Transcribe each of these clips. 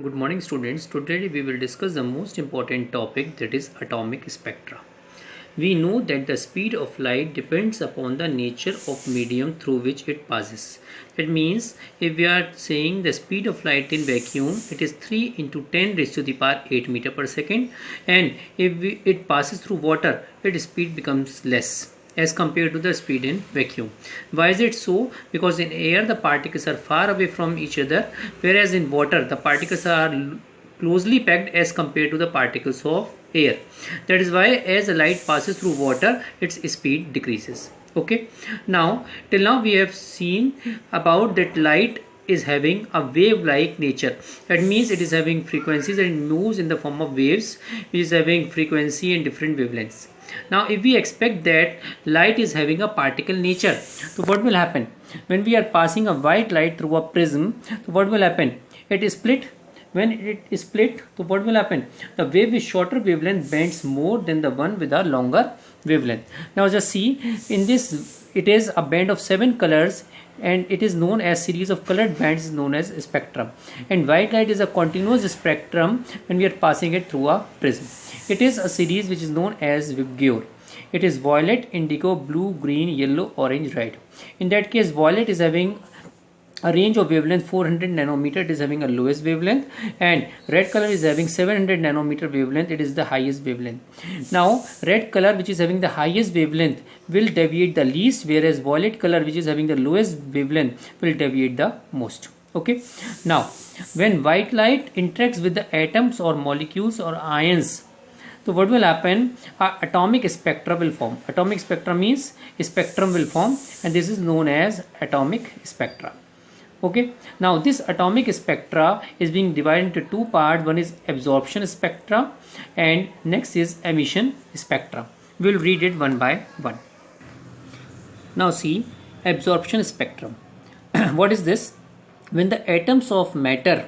Good morning students. Today we will discuss the most important topic, that is atomic spectra. We know that the speed of light depends upon the nature of medium through which it passes. That means if we are saying the speed of light in vacuum, it is 3 into 10 raised to the power 8 meter per second, and if it passes through water, its speed becomes less as compared to the speed in vacuum. Why is it so? Because in air the particles are far away from each other, whereas in water the particles are closely packed as compared to the particles of air. That is why as the light passes through water, its speed decreases. Okay, now till now we have seen about that light is having a wave like nature. That means it is having frequencies and it moves in the form of waves, which is having frequency and different wavelengths. Now if we expect that light is having a particle nature, so what will happen when we are passing a white light through a prism? So what will happen? It is split. When it is split, so what will happen? The wave with shorter wavelength bends more than the one with a longer wavelength. Now just see, in this it is a band of 7 colors, and it is known as series of colored bands is known as spectrum. And white light is a continuous spectrum when we are passing it through a prism. It is a series which is known as Vibgyor. It is violet, indigo, blue, green, yellow, orange, red. In that case, violet is having a range of wavelength 400 nanometer, it is having a lowest wavelength, and red color is having 700 nanometer wavelength, it is the highest wavelength. Now red color, which is having the highest wavelength, will deviate the least, whereas violet color, which is having the lowest wavelength, will deviate the most. Okay, now when white light interacts with the atoms or molecules or ions, so what will happen? Atomic spectra will form. Atomic spectra means spectrum will form, and this is known as atomic spectra. Okay, now this atomic spectra is being divided into two parts. One is absorption spectra and next is emission spectra. We will read it one by one. Now see, absorption spectrum. What is this? When the atoms of matter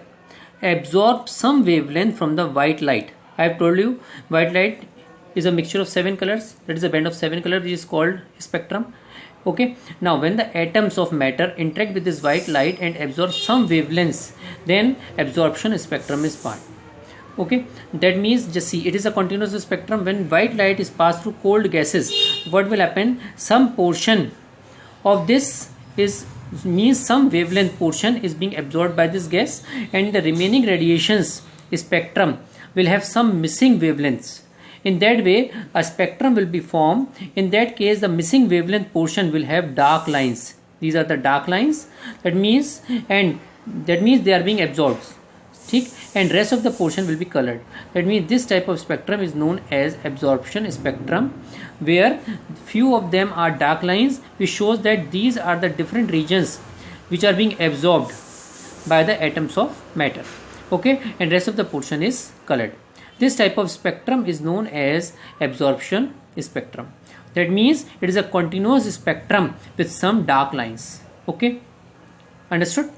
absorb some wavelength from the white light. I have told you white light is a mixture of 7 colors, that is a band of 7 colors, which is called spectrum. Okay, now when the atoms of matter interact with this white light and absorb some wavelengths, then absorption spectrum is formed. Okay, that means just see, it is a continuous spectrum. When white light is passed through cold gases, what will happen? Some portion of this is means some wavelength portion is being absorbed by this gas, and the remaining radiations spectrum will have some missing wavelengths. In that way, a spectrum will be formed. In that case, the missing wavelength portion will have dark lines. These are the dark lines. That means they are being absorbed. And rest of the portion will be colored. That means this type of spectrum is known as absorption spectrum, where few of them are dark lines, which shows that these are the different regions which are being absorbed by the atoms of matter. Okay, and rest of the portion is colored. This type of spectrum is known as absorption spectrum. That means it is a continuous spectrum with some dark lines. Okay, understood?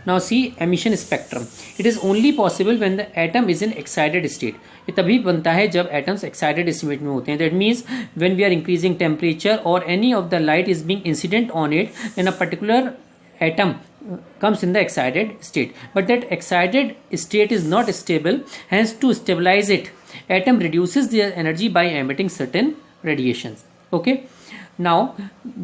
Now see, emission spectrum. It is only possible when the atom is in excited state. ये तभी बनता है जब atoms excited state में होते हैं. That means when we are increasing temperature or any of the light is being incident on it, then a particular atom comes in the excited state, but that excited state is not stable. Hence, to stabilize it, atom reduces their energy by emitting certain radiations. Okay, now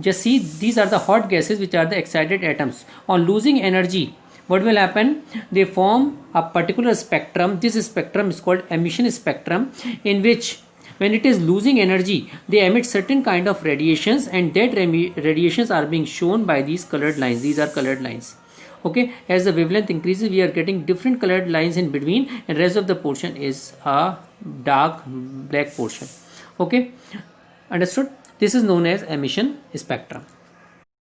just see, these are the hot gases which are the excited atoms. On losing energy, what will happen? They form a particular spectrum. This spectrum is called emission spectrum, in which when it is losing energy, they emit certain kind of radiations, and that radiations are being shown by these colored lines. These are colored lines. Okay, as the wavelength increases, we are getting different colored lines in between, and rest of the portion is a dark black portion. Okay, understood? This is known as emission spectrum.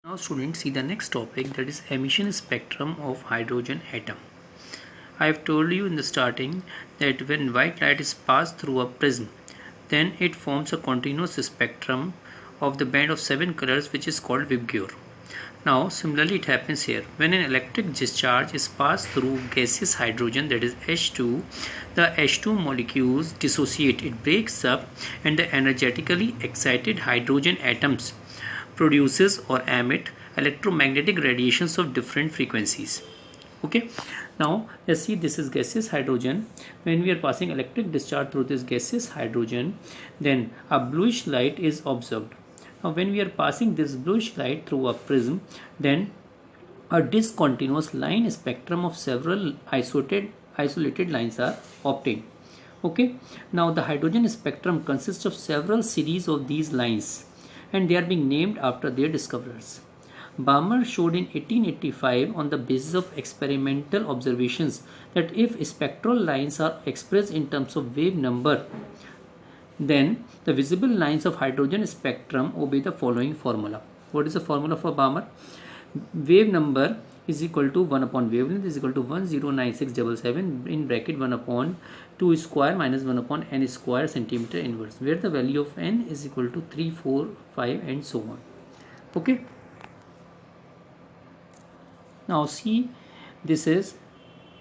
Now students, see the next topic, that is emission spectrum of hydrogen atom. I have told you in the starting that when white light is passed through a prism, then it forms a continuous spectrum of the band of 7 colors, which is called Vibgyor. Now similarly it happens here. When an electric discharge is passed through gaseous hydrogen, that is H2, the H2 molecules dissociate, it breaks up, and the energetically excited hydrogen atoms produces or emit electromagnetic radiations of different frequencies. Okay, now let's see, this is gaseous hydrogen. When we are passing electric discharge through this gaseous hydrogen, then a bluish light is observed. Now when we are passing this bluish light through a prism, then a discontinuous line spectrum of several isolated lines are obtained. Okay, now the hydrogen spectrum consists of several series of these lines, and they are being named after their discoverers. Balmer showed in 1885 on the basis of experimental observations that if spectral lines are expressed in terms of wave number, then the visible lines of hydrogen spectrum obey the following formula. What is the formula for Balmer? Wave number is equal to 1 upon wavelength is equal to 109677 in bracket 1 upon 2 square minus 1 upon n square centimeter inverse, where the value of n is equal to 3, 4, 5 and so on. Okay. Now see, this is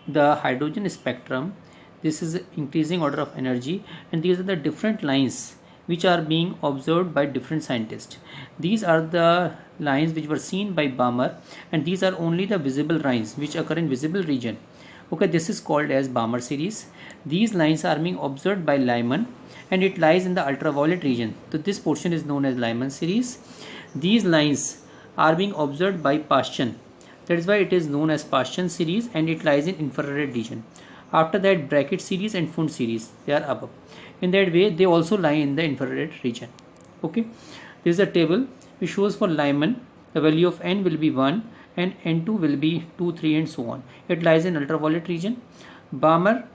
the hydrogen spectrum. This is increasing order of energy, and these are the different lines which are being observed by different scientists. These are the lines which were seen by Balmer, and these are only the visible lines which occur in visible region. Okay, this is called as Balmer series. These lines are being observed by Lyman, and it lies in the ultraviolet region. So this portion is known as Lyman series. These lines are being observed by Paschen. That is why it is known as Paschen series, and it lies in infrared region. After that, bracket series and Pfund series, they are above. In that way, they also lie in the infrared region. Okay, this is a table which shows for Lyman the value of n will be 1 and n2 will be 2, 3 and so on. It lies in ultraviolet region. Balmer,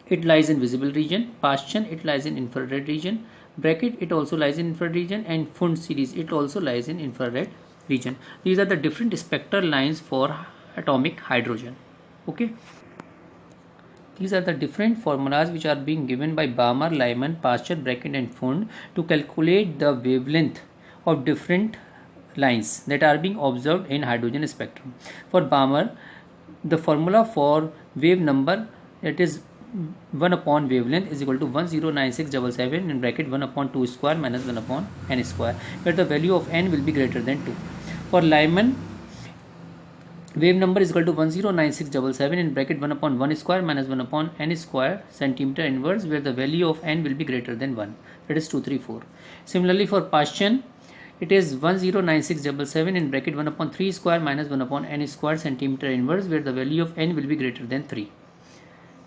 it lies in visible region. Paschen, it lies in infrared region. Bracket, it also lies in infrared region, and Pfund series, it also lies in infrared region. These are the different spectral lines for atomic hydrogen. Okay, these are the different formulas which are being given by Balmer, Lyman, Paschen, bracket and Pfund to calculate the wavelength of different lines that are being observed in hydrogen spectrum. For Balmer, the formula for wave number, it is 1 upon wavelength is equal to 109677 in bracket 1 upon 2 square minus 1 upon n square, where the value of n will be greater than 2. For Lyman, wave number is equal to 109677 in bracket 1 upon 1 square minus 1 upon n square centimeter inverse, where the value of n will be greater than 1, that is 2, 3, 4. Similarly for Paschen, it is 109677 in bracket 1 upon 3 square minus 1 upon n square centimeter inverse, where the value of n will be greater than 3.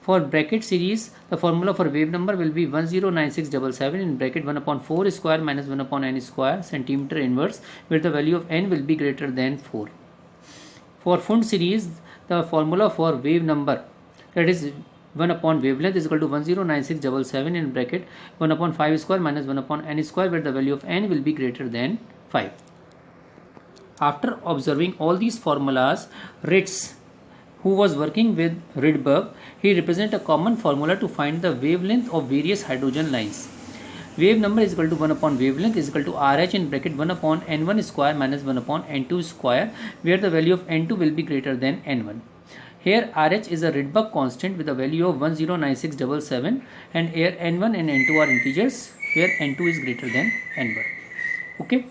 For bracket series, the formula for wave number will be 109677 in bracket 1 upon 4 square minus 1 upon n square centimeter inverse, where the value of n will be greater than 4. For Pfund series, the formula for wave number, that is 1 upon wavelength is equal to 109677 in bracket 1 upon 5 square minus 1 upon n square, where the value of n will be greater than 5. After observing all these formulas, Ritz, who was working with Rydberg, he represents a common formula to find the wavelength of various hydrogen lines. Wave number is equal to 1 upon wavelength is equal to RH in bracket 1 upon n1 square minus 1 upon n2 square, where the value of n2 will be greater than n1. Here RH is a Rydberg constant with a value of 109677, and here n1 and n2 are integers where n2 is greater than n1. Okay.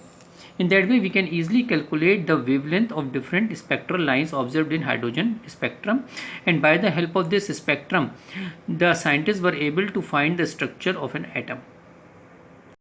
In that way, we can easily calculate the wavelength of different spectral lines observed in hydrogen spectrum, and by the help of this spectrum, the scientists were able to find the structure of an atom.